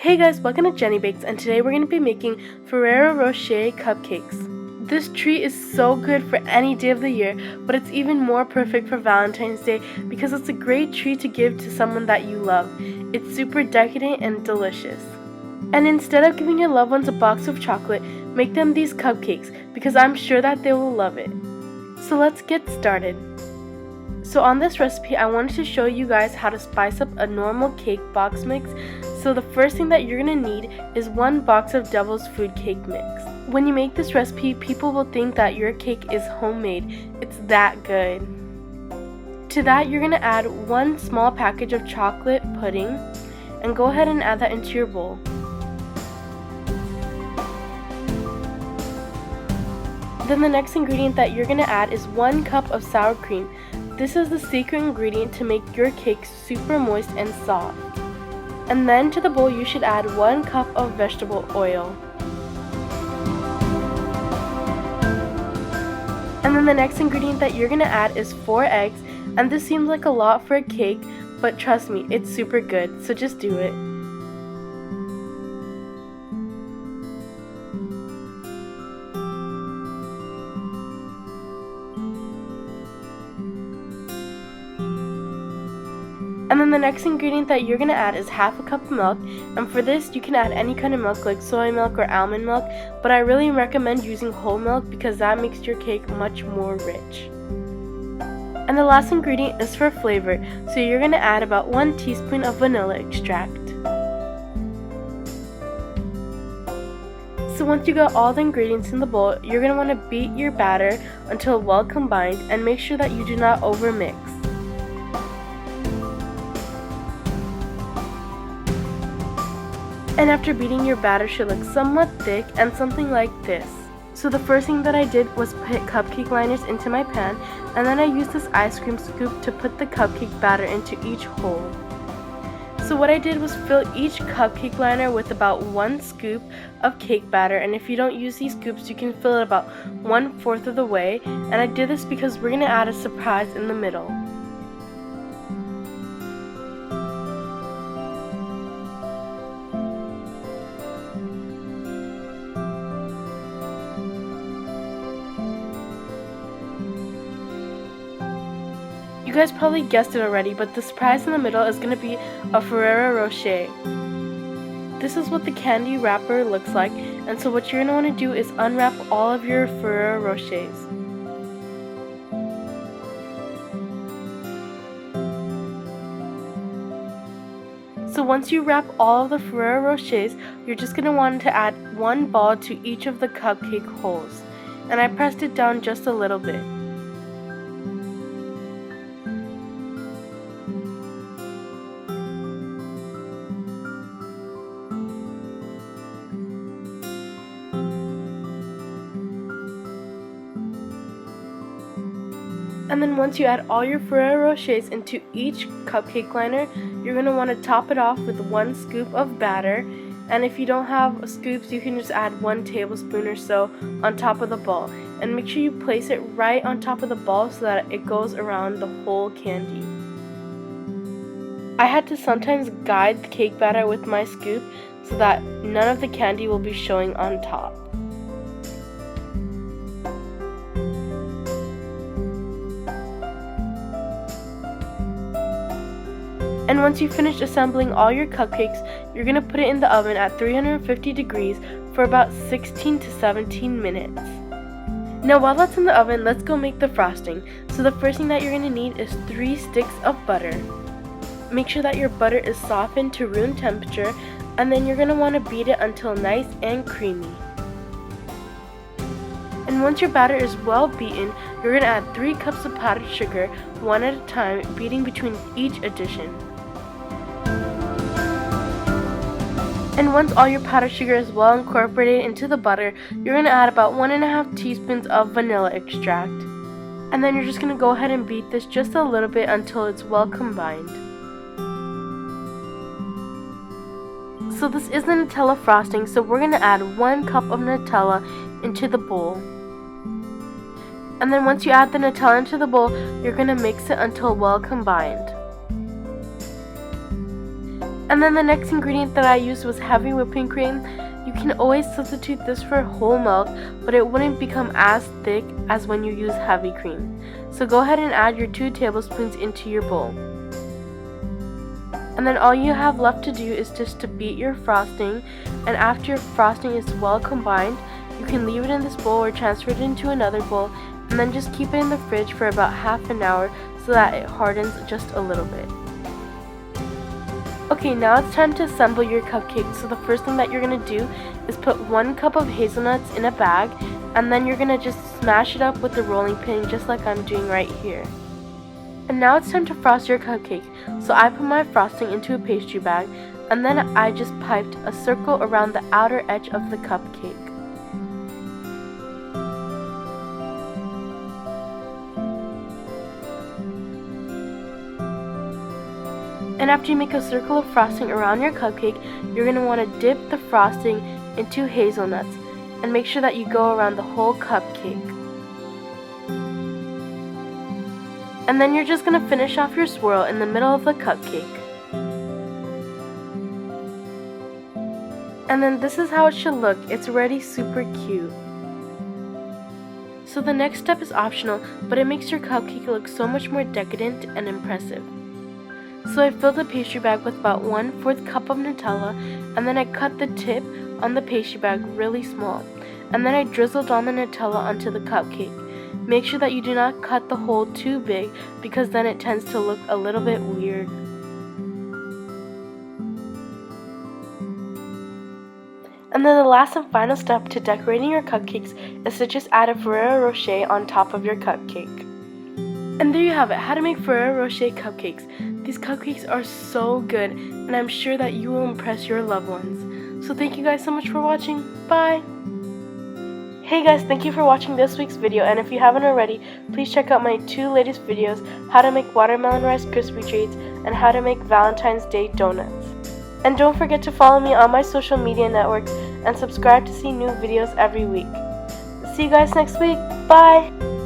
Hey guys, welcome to Jenny Bakes, and today we're going to be making Ferrero Rocher Cupcakes. This treat is so good for any day of the year, but it's even more perfect for Valentine's Day because it's a great treat to give to someone that you love. It's super decadent and delicious. And instead of giving your loved ones a box of chocolate, make them these cupcakes because I'm sure that they will love it. So let's get started. So on this recipe, I wanted to show you guys how to spice up a normal cake box mix. So the first thing that you're going to need is 1 box of Devil's Food Cake Mix. When you make this recipe, people will think that your cake is homemade. It's that good. To that, you're going to add 1 small package of chocolate pudding, and go ahead and add that into your bowl. Then the next ingredient that you're going to add is 1 cup of sour cream. This is the secret ingredient to make your cake super moist and soft. And then to the bowl you should add 1 cup of vegetable oil. And then the next ingredient that you're going to add is 4 eggs, and this seems like a lot for a cake, but trust me, it's super good, so just do it. And then the next ingredient that you're going to add is half a cup of milk, and for this you can add any kind of milk like soy milk or almond milk, but I really recommend using whole milk because that makes your cake much more rich. And the last ingredient is for flavor, so you're going to add about 1 teaspoon of vanilla extract. So once you got all the ingredients in the bowl, you're going to want to beat your batter until well combined, and make sure that you do not overmix. And after beating, your batter should look somewhat thick and something like this. So the first thing that I did was put cupcake liners into my pan, and then I used this ice cream scoop to put the cupcake batter into each hole. So what I did was fill each cupcake liner with about 1 scoop of cake batter, and if you don't use these scoops you can fill it about 1/4 of the way, and I did this because we're going to add a surprise in the middle. You guys probably guessed it already, but the surprise in the middle is going to be a Ferrero Rocher. This is what the candy wrapper looks like, and so what you're going to want to do is unwrap all of your Ferrero Rochers. So once you wrap all of the Ferrero Rochers, you're just going to want to add 1 ball to each of the cupcake holes, and I pressed it down just a little bit. And then once you add all your Ferrero Rochers into each cupcake liner, you're going to want to top it off with 1 scoop of batter. And if you don't have scoops, you can just add 1 tablespoon or so on top of the ball. And make sure you place it right on top of the ball so that it goes around the whole candy. I had to sometimes guide the cake batter with my scoop so that none of the candy will be showing on top. And once you finish assembling all your cupcakes, you're going to put it in the oven at 350 degrees for about 16 to 17 minutes. Now while that's in the oven, let's go make the frosting. So the first thing that you're going to need is 3 sticks of butter. Make sure that your butter is softened to room temperature, and then you're going to want to beat it until nice and creamy. And once your batter is well beaten, you're going to add 3 cups of powdered sugar, 1 at a time, beating between each addition. And once all your powdered sugar is well incorporated into the butter, you're going to add about 1.5 teaspoons of vanilla extract. And then you're just going to go ahead and beat this just a little bit until it's well combined. So this is the Nutella frosting, so we're going to add 1 cup of Nutella into the bowl. And then once you add the Nutella into the bowl, you're going to mix it until well combined. And then the next ingredient that I used was heavy whipping cream. You can always substitute this for whole milk, but it wouldn't become as thick as when you use heavy cream. So go ahead and add your 2 tablespoons into your bowl. And then all you have left to do is just to beat your frosting, and after your frosting is well combined, you can leave it in this bowl or transfer it into another bowl, and then just keep it in the fridge for about half an hour so that it hardens just a little bit. Okay, now it's time to assemble your cupcake. So the first thing that you're going to do is put 1 cup of hazelnuts in a bag, and then you're going to just smash it up with the rolling pin just like I'm doing right here. And now it's time to frost your cupcake. So I put my frosting into a pastry bag, and then I just piped a circle around the outer edge of the cupcake. And after you make a circle of frosting around your cupcake, you're going to want to dip the frosting into hazelnuts and make sure that you go around the whole cupcake. And then you're just going to finish off your swirl in the middle of the cupcake. And then this is how it should look. It's already super cute. So the next step is optional, but it makes your cupcake look so much more decadent and impressive. So I filled the pastry bag with about 1/4 cup of Nutella, and then I cut the tip on the pastry bag really small, and then I drizzled on the Nutella onto the cupcake. Make sure that you do not cut the hole too big, because then it tends to look a little bit weird. And then the last and final step to decorating your cupcakes is to just add a Ferrero Rocher on top of your cupcake. And there you have it, how to make Ferrero Rocher cupcakes. These cupcakes are so good, and I'm sure that you will impress your loved ones. So thank you guys so much for watching. Bye! Hey guys, thank you for watching this week's video, and if you haven't already, please check out my 2 latest videos, how to make watermelon rice Krispy treats and how to make Valentine's Day donuts. And don't forget to follow me on my social media networks and subscribe to see new videos every week. See you guys next week. Bye!